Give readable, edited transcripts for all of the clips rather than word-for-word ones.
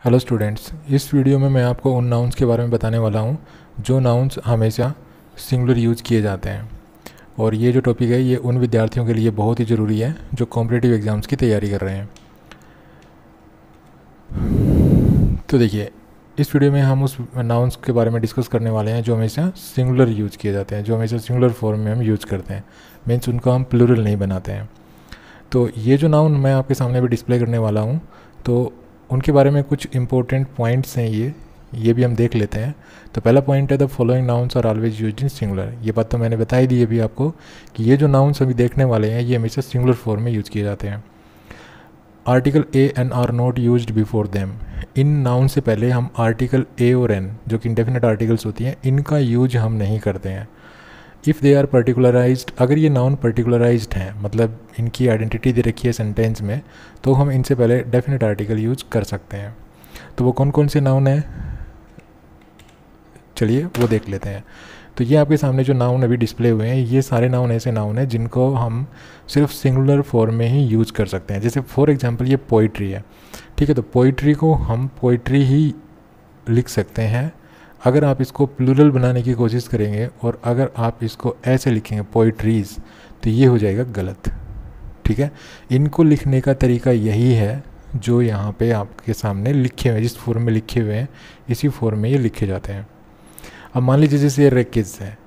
Hello students, इस video में मैं आपको उन नाउन्स के बारे में बताने वाला हूँ जो नाउन्स हमेशा सिंगुलर यूज़ किए जाते हैं। और ये जो टॉपिक है ये उन विद्यार्थियों के लिए बहुत ही ज़रूरी है जो कॉम्पिटिटिव एग्ज़ाम्स की तैयारी कर रहे हैं। तो देखिए, इस वीडियो में हम उस नाउन्स के बारे में डिस्कस करने वाले हैं जो हमेशा सिंगुलर यूज़ किए जाते हैं, जो हमेशा सिंगुलर फॉर्म में हम यूज़ करते हैं, मीन्स उनका हम प्लूरल नहीं बनाते हैं। तो ये जो नाउन मैं आपके सामने भी डिस्प्ले करने वाला हूँ, तो उनके बारे में कुछ इंपॉर्टेंट पॉइंट्स हैं ये भी हम देख लेते हैं। तो पहला पॉइंट है the following nouns are always used in singular. ये बात तो मैंने बताई दी अभी आपको कि ये जो नाउन्स अभी देखने वाले हैं ये हमेशा सिंगुलर फॉर्म में यूज़ किए जाते हैं। Article a an are not used before them. इन नाउन से पहले हम आर्टिकल ए और एन जो कि इंडेफिनेट आर्टिकल्स होती हैं इनका यूज हम नहीं करते हैं। इफ़ दे आर पर्टिकुलराइज्ड, अगर ये नाउन पर्टिकुलराइज्ड हैं, मतलब इनकी आइडेंटिटी दे रखी है सेंटेंस में, तो हम इनसे पहले डेफिनेट आर्टिकल यूज कर सकते हैं। तो वो कौन कौन से नाउन हैं, चलिए वो देख लेते हैं। तो ये आपके सामने जो नाउन अभी डिस्प्ले हुए हैं ये सारे नाउन ऐसे नाउन हैं जिनको हम सिर्फ सिंगुलर फॉर्म में ही यूज कर सकते हैं। जैसे फॉर एग्जांपल ये पोइट्री है, ठीक है, तो पोइट्री को हम पोइट्री ही लिख सकते हैं। अगर आप इसको प्लूरल बनाने की कोशिश करेंगे और अगर आप इसको ऐसे लिखेंगे पोइट्रीज़, तो ये हो जाएगा गलत, ठीक है। इनको लिखने का तरीका यही है जो यहाँ पे आपके सामने लिखे हुए हैं, जिस फॉर्म में लिखे हुए हैं इसी फॉर्म में ये लिखे जाते हैं। अब मान लीजिए जैसे ये रेकिज है,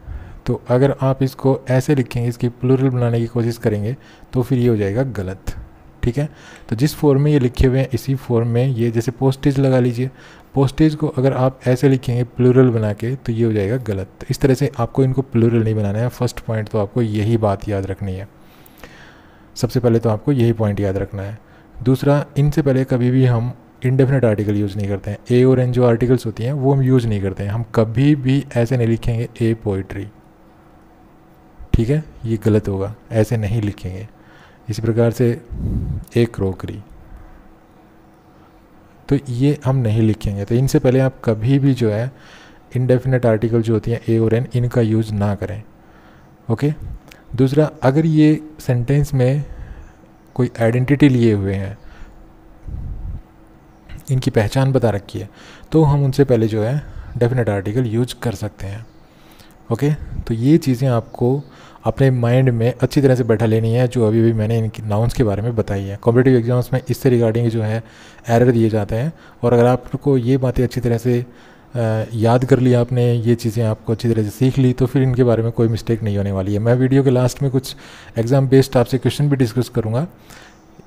तो अगर आप इसको ऐसे लिखेंगे, इसकी प्लूरल बनाने की कोशिश करेंगे तो फिर ये हो जाएगा गलत, ठीक है। तो जिस फॉर्म में ये लिखे हुए हैं इसी फॉर्म में ये, जैसे पोस्टेज लगा लीजिए, पोस्टेज को अगर आप ऐसे लिखेंगे प्लूरल बना के तो ये हो जाएगा गलत। तो इस तरह से आपको इनको प्लूरल नहीं बनाना है। फर्स्ट पॉइंट तो आपको यही बात याद रखनी है, सबसे पहले तो आपको यही पॉइंट याद रखना है। दूसरा, इनसे पहले कभी भी हम इंडेफिनेट आर्टिकल यूज़ नहीं करते हैं। ए और एन जो आर्टिकल्स होती हैं वो हम यूज़ नहीं करते हैं। हम कभी भी ऐसे नहीं लिखेंगे ए पोइट्री, ठीक है, ये गलत होगा, ऐसे नहीं लिखेंगे। इसी प्रकार से ए क्रोकरी, तो ये हम नहीं लिखेंगे। तो इनसे पहले आप कभी भी जो है इंडेफिनेट आर्टिकल जो होती हैं ए और एन, इनका यूज़ ना करें, ओके। दूसरा, अगर ये सेंटेंस में कोई आइडेंटिटी लिए हुए हैं, इनकी पहचान बता रखी है, तो हम उनसे पहले जो है डेफिनेट आर्टिकल यूज कर सकते हैं, ओके। तो ये चीज़ें आपको अपने माइंड में अच्छी तरह से बैठा लेनी है जो अभी भी मैंने इनकी नाउन्स के बारे में बताई है। कॉम्पिटिटिव एग्जाम्स में इससे रिगार्डिंग जो है एरर दिए जाते हैं, और अगर आपको ये बातें अच्छी तरह से याद कर लिया आपने, ये चीज़ें आपको अच्छी तरह से सीख ली, तो फिर इनके बारे में कोई मिस्टेक नहीं होने वाली है। मैं वीडियो के लास्ट में कुछ एग्ज़ाम बेस्ड आपसे क्वेश्चन भी डिस्कस करूँगा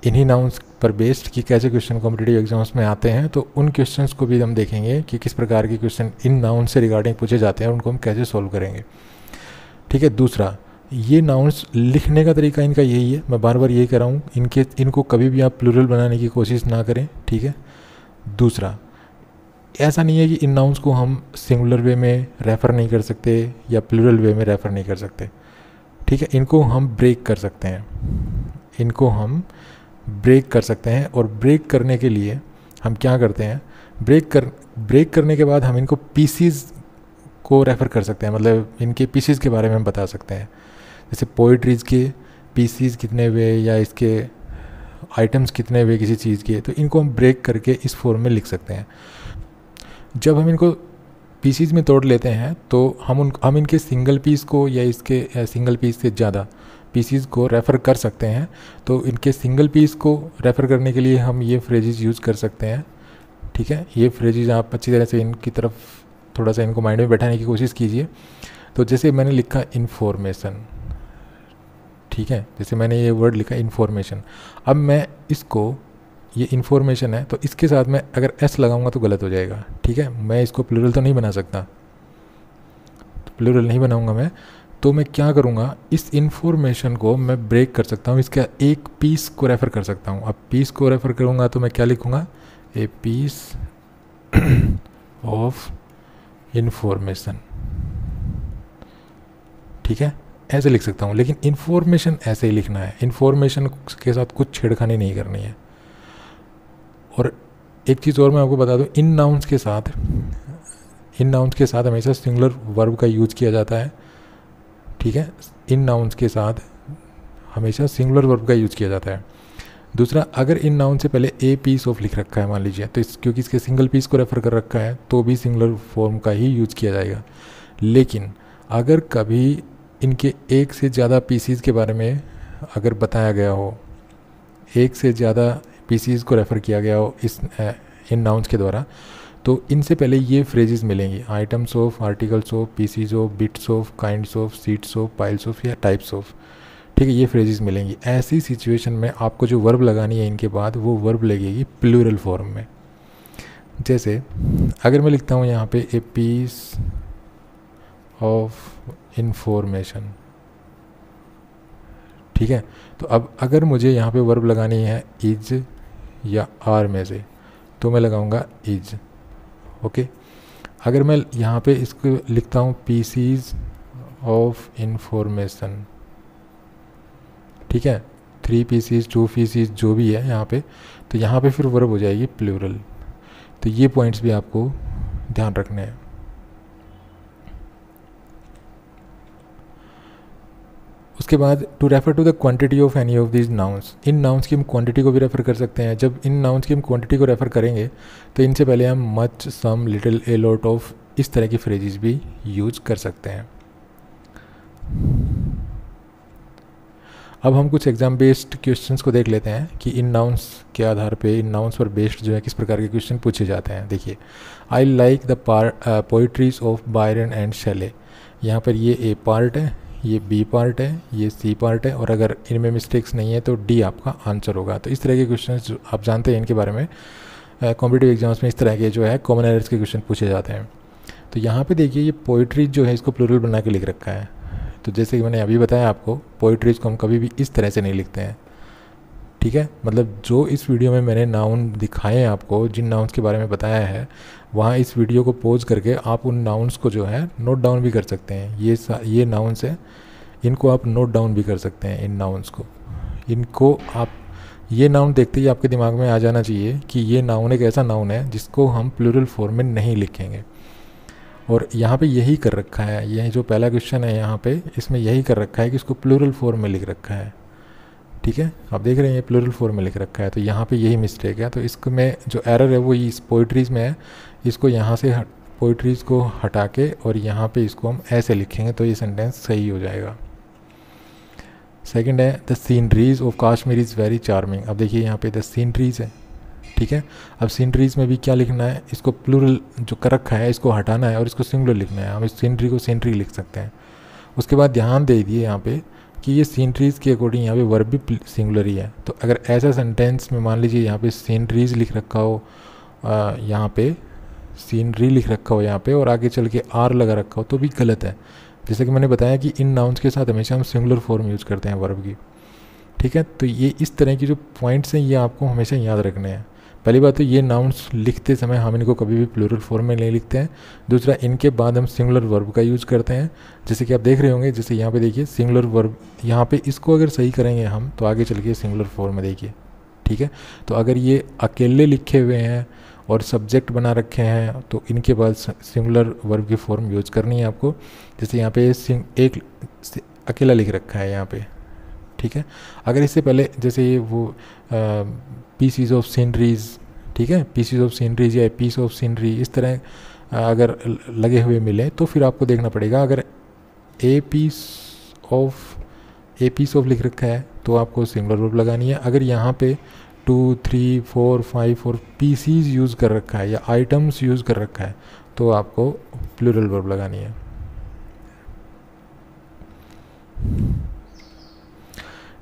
इन्हीं नाउन्स पर बेस्ड कि कैसे क्वेश्चन कॉम्पिटिटिव एग्जाम्स में आते हैं। तो उन क्वेश्चंस को भी हम देखेंगे कि किस प्रकार के क्वेश्चन इन नाउन से रिगार्डिंग पूछे जाते हैं, उनको हम कैसे सॉल्व करेंगे, ठीक है। दूसरा, ये नाउन्स लिखने का तरीका इनका यही है, मैं बार बार यही कह रहा हूँ, इनको कभी भी आप प्लूरल बनाने की कोशिश ना करें, ठीक है। दूसरा, ऐसा नहीं है कि इन नाउन्स को हम सिंगुलर वे में रेफ़र नहीं कर सकते या प्लूरल वे में रेफ़र नहीं कर सकते, ठीक है। इनको हम ब्रेक कर सकते हैं, इनको हम ब्रेक कर सकते हैं। और ब्रेक करने के लिए हम क्या करते हैं, ब्रेक करने के बाद हम इनको पीसीज को रेफ़र कर सकते हैं, मतलब इनके पीसीज के बारे में हम बता सकते हैं। जैसे पोइट्रीज़ के पीसीज कितने हुए या इसके आइटम्स कितने हुए किसी चीज़ के, तो इनको हम ब्रेक करके इस फॉर्म में लिख सकते हैं। जब हम इनको पीसीज में तोड़ लेते हैं तो हम इनके सिंगल पीस को या इसके सिंगल पीस से ज़्यादा पीसीज को रेफ़र कर सकते हैं। तो इनके सिंगल पीस को रेफ़र करने के लिए हम ये फ्रेजेस यूज़ कर सकते हैं, ठीक है। ये फ्रेजेस आप अच्छी तरह से इनकी तरफ थोड़ा सा इनको माइंड में बैठाने की कोशिश कीजिए। तो जैसे मैंने लिखा इन्फॉर्मेशन, ठीक है, जैसे मैंने ये वर्ड लिखा इन्फॉर्मेशन, अब मैं इसको, ये इन्फॉर्मेशन है तो इसके साथ मैं अगर एस लगाऊंगा तो गलत हो जाएगा, ठीक है। मैं इसको प्लूरल तो नहीं बना सकता, तो प्लूरल नहीं बनाऊंगा मैं, तो मैं क्या करूँगा, इस इन्फॉर्मेशन को मैं ब्रेक कर सकता हूँ, इसका एक पीस को रेफ़र कर सकता हूँ। अब पीस को रेफ़र करूँगा तो मैं क्या लिखूँगा, ए पीस ऑफ इन्फॉर्मेशन, ठीक है, ऐसे लिख सकता हूँ। लेकिन इन्फॉर्मेशन ऐसे ही लिखना है, इन्फॉर्मेशन के साथ कुछ छेड़खानी नहीं करनी है। और एक चीज़ और मैं आपको बता दूँ, इन नाउन्स के साथ हमेशा सिंगुलर वर्ब का यूज किया जाता है, ठीक है। इन नाउन्स के साथ हमेशा सिंगुलर वर्ब का यूज किया जाता है। दूसरा, अगर इन नाउन से पहले ए पीस ऑफ लिख रखा है मान लीजिए, तो क्योंकि इसके सिंगल पीस को रेफ़र कर रखा है तो भी सिंगुलर फॉर्म का ही यूज किया जाएगा। लेकिन अगर कभी इनके एक से ज़्यादा पीसीज के बारे में अगर बताया गया हो, एक से ज़्यादा पीसीज को रेफ़र किया गया हो इन नाउन्स के द्वारा, तो इनसे पहले ये फ्रेजेस मिलेंगी, items of, articles of, PCs of, bits of, kinds of, seats of, piles of या टाइप्स ऑफ। ठीक है, ये फ्रेजेस मिलेंगी। ऐसी सिचुएशन में आपको जो वर्ब लगानी है इनके बाद, वो वर्ब लगेगी प्लूरल फॉर्म में। जैसे अगर मैं लिखता हूँ यहाँ पे ए पीस ऑफ इंफॉर्मेशन, ठीक है, तो अब अगर मुझे यहाँ पे वर्ब लगानी है इज या आर में से, तो मैं लगाऊंगा इज। ओके, अगर मैं यहाँ पे इसको लिखता हूँ पीसीज ऑफ इंफॉर्मेशन, ठीक है, 3 पीसीज 2 पीसीज जो भी है यहाँ पे, तो यहाँ पे फिर वर्ब हो जाएगी प्लूरल। तो ये पॉइंट्स भी आपको ध्यान रखने हैं। उसके बाद to refer to the quantity of any of these nouns, इन नाउन्स की हम क्वांटिटी को भी रेफर कर सकते हैं। जब इन नाउन्स की हम क्वांटिटी को रेफर करेंगे तो इनसे पहले हम much, some, little, a lot of, इस तरह की फ्रेजेस भी यूज कर सकते हैं। अब हम कुछ एग्जाम बेस्ड क्वेश्चंस को देख लेते हैं कि इन नाउन्स के आधार पे, इन नाउन्स पर बेस्ड जो है किस प्रकार के क्वेश्चन पूछे जाते हैं। देखिए, I like the poetries of Byron and Shelley, यहाँ पर ये ए पार्ट है, ये बी पार्ट है, ये सी पार्ट है, और अगर इनमें मिस्टेक्स नहीं है तो डी आपका आंसर होगा। तो इस तरह के क्वेश्चन जो आप जानते हैं इनके बारे में, कॉम्पिटिटिव एग्जाम्स में इस तरह के जो है कॉमन एरर्स के क्वेश्चन पूछे जाते हैं। तो यहाँ पे देखिए, ये पोइट्रीज जो है इसको प्लूरल बना के लिख रखा है। तो जैसे कि मैंने अभी बताया आपको, पोइट्रीज को हम कभी भी इस तरह से नहीं लिखते हैं। ठीक है, मतलब जो इस वीडियो में मैंने नाउन दिखाए हैं आपको, जिन नाउन्स के बारे में बताया है, वहाँ इस वीडियो को पॉज करके आप उन नाउन्स को जो है नोट डाउन भी कर सकते हैं। ये नाउन्स है, इनको आप नोट डाउन भी कर सकते हैं। इन नाउन्स को, इनको आप, ये नाउन देखते ही आपके दिमाग में आ जाना चाहिए कि ये नाउन एक ऐसा नाउन है जिसको हम प्लूरल फॉर्म में नहीं लिखेंगे। और यहाँ पे यही कर रखा है, यह जो पहला क्वेश्चन है यहाँ पे, इसमें यही कर रखा है कि इसको प्लूरल फॉर्म में लिख रखा है। ठीक है, आप देख रहे हैं ये प्लूरल फॉर्म में लिख रखा है, तो यहाँ पे यही मिस्टेक है। तो इसको में जो एरर है वो इस पोइट्रीज़ में है, इसको यहाँ से पोइट्रीज़ को हटा के और यहाँ पे इसको हम ऐसे लिखेंगे तो ये सेंटेंस सही हो जाएगा। सेकंड है the sceneries of Kashmir is very charming. अब देखिए यहाँ पे द सीनरीज है, ठीक है। अब सीनरीज में भी क्या लिखना है, इसको प्लूरल जो कर रखा है इसको हटाना है और इसको सिंगुलर लिखना है। हम इस सीनरी को सीनरी लिख सकते हैं। उसके बाद ध्यान दे दिए यहाँ पे कि ये सीनरीज के अकॉर्डिंग यहाँ पे वर्ब भी सिंगुलर ही है। तो अगर ऐसा सेंटेंस में मान लीजिए यहाँ पे सीनरीज लिख रखा हो, यहाँ पे सीनरी लिख रखा हो यहाँ पे, और आगे चल के आर लगा रखा हो, तो भी गलत है। जैसे कि मैंने बताया कि इन नाउन्स के साथ हमेशा हम सिंगुलर फॉर्म यूज़ करते हैं वर्ब की। ठीक है, तो ये इस तरह की जो पॉइंट्स हैं ये आपको हमेशा याद रखने हैं। पहली बात तो ये नाउन्स लिखते समय हम इनको कभी भी प्लूरल फॉर्म में नहीं लिखते हैं। दूसरा, इनके बाद हम सिंगुलर वर्ब का यूज़ करते हैं। जैसे कि आप देख रहे होंगे, जैसे यहाँ पे देखिए सिंगुलर वर्ब, यहाँ पे इसको अगर सही करेंगे हम तो आगे चल के सिंगुलर फॉर्म में देखिए। ठीक है, तो अगर ये अकेले लिखे हुए हैं और सब्जेक्ट बना रखे हैं तो इनके बाद सिंगुलर वर्ब की फॉर्म यूज़ करनी है आपको। जैसे यहाँ पे एक अकेला लिख रखा है यहाँ पे, ठीक है। अगर इससे पहले जैसे ये वो पीसीज ऑफ सीनरीज, ठीक है, पीसीज ऑफ सीनरीज या पीस ऑफ सीनरी, इस तरह अगर लगे हुए मिले तो फिर आपको देखना पड़ेगा। अगर ए पीस ऑफ लिख रखा है तो आपको सिंगुलर वर्ब लगानी है। अगर यहाँ पे 2, 3, 4, 5 और पीसीज यूज़ कर रखा है या आइटम्स यूज़ कर रखा है तो आपको प्लूरल वर्ब लगानी है।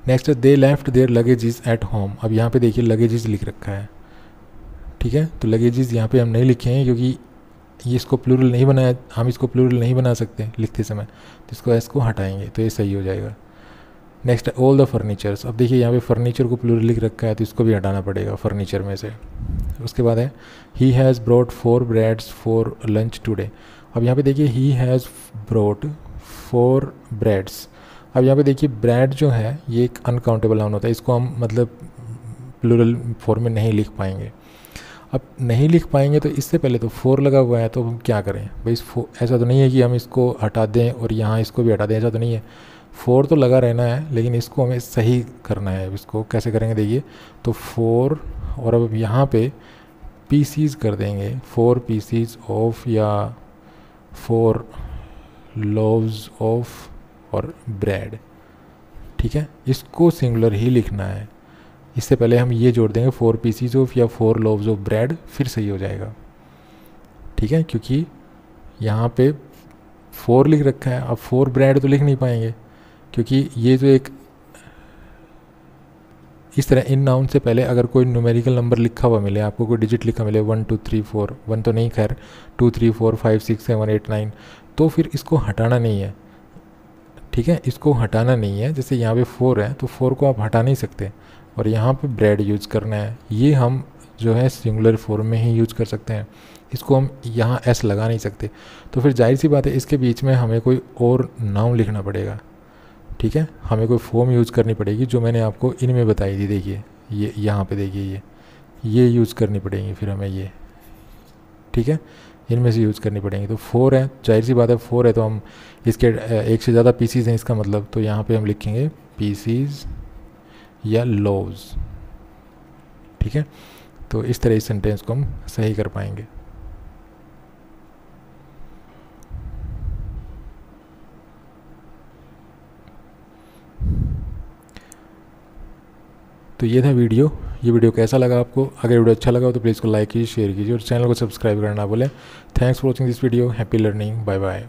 Next, they left their luggages at home. अब यहाँ पे देखिए लगेजेस लिख रखा है, ठीक है। तो लगेजेस यहाँ पे हम नहीं लिखे हैं क्योंकि ये इसको प्लूरल नहीं बनाया, हम इसको प्लूरल नहीं बना सकते लिखते समय, तो इसको एस को हटाएंगे तो ये सही हो जाएगा। Next, all the furnitures. अब देखिए यहाँ पे फर्नीचर को प्लूरल लिख रखा है तो इसको भी हटाना पड़ेगा फर्नीचर में से। उसके बाद है he has brought 4 breads for lunch today. अब यहाँ पे देखिए ही हैज़ ब्रॉट 4 ब्रेड्स। अब यहाँ पे देखिए ब्रेड जो है ये एक अनकाउंटेबल नाउन होता है, इसको हम मतलब प्लूरल फॉर्म में नहीं लिख पाएंगे। अब नहीं लिख पाएंगे तो इससे पहले तो 4 लगा हुआ है, तो हम क्या करें भाई, ऐसा तो नहीं है कि हम इसको हटा दें और यहाँ इसको भी हटा दें, ऐसा तो नहीं है। 4 तो लगा रहना है, लेकिन इसको हमें सही करना है। इसको कैसे करेंगे देखिए, तो 4 और अब यहाँ पे पीसीज कर देंगे, 4 पीसीज ऑफ या 4 लोव्स ऑफ और ब्रेड। ठीक है, इसको सिंगुलर ही लिखना है। इससे पहले हम ये जोड़ देंगे 4 पीसीज ऑफ या 4 लोव्स ऑफ ब्रेड, फिर सही हो जाएगा। ठीक है, क्योंकि यहाँ पे 4 लिख रखा है, अब 4 ब्रेड तो लिख नहीं पाएंगे, क्योंकि ये जो एक इस तरह इन नाउन से पहले अगर कोई न्यूमेरिकल नंबर लिखा हुआ मिले, आपको कोई डिजिट लिखा मिले 1 2 3 4, 1 तो नहीं खैर, 2 3 4 5 6 7 8 9, तो फिर इसको हटाना नहीं है। ठीक है, इसको हटाना नहीं है। जैसे यहाँ पे 4 है तो 4 को आप हटा नहीं सकते, और यहाँ पे ब्रेड यूज करना है। ये हम जो है सिंगुलर फॉर्म में ही यूज कर सकते हैं, इसको हम यहाँ एस लगा नहीं सकते। तो फिर जाहिर सी बात है इसके बीच में हमें कोई और नाउन लिखना पड़ेगा। ठीक है, हमें कोई फॉर्म यूज़ करनी पड़ेगी जो मैंने आपको इनमें बताई थी। देखिए ये यहाँ पे देखिए ये यूज़ करनी पड़ेगी फिर हमें ये। ठीक है, इनमें से यूज़ करनी पड़ेंगी। तो 4 है, जाहिर सी बात है 4 है, तो हम इसके एक से ज़्यादा पीसीज हैं इसका मतलब, तो यहाँ पे हम लिखेंगे पीसीज या लोव्स। ठीक है, तो इस तरह इस सेंटेंस को हम सही कर पाएंगे। तो ये था वीडियो। ये वीडियो कैसा लगा आपको? अगर वीडियो अच्छा लगा हो तो प्लीज़ को लाइक कीजिए, शेयर कीजिए और चैनल को सब्सक्राइब करना ना भूलें। Thanks for watching this video. Happy learning. Bye bye.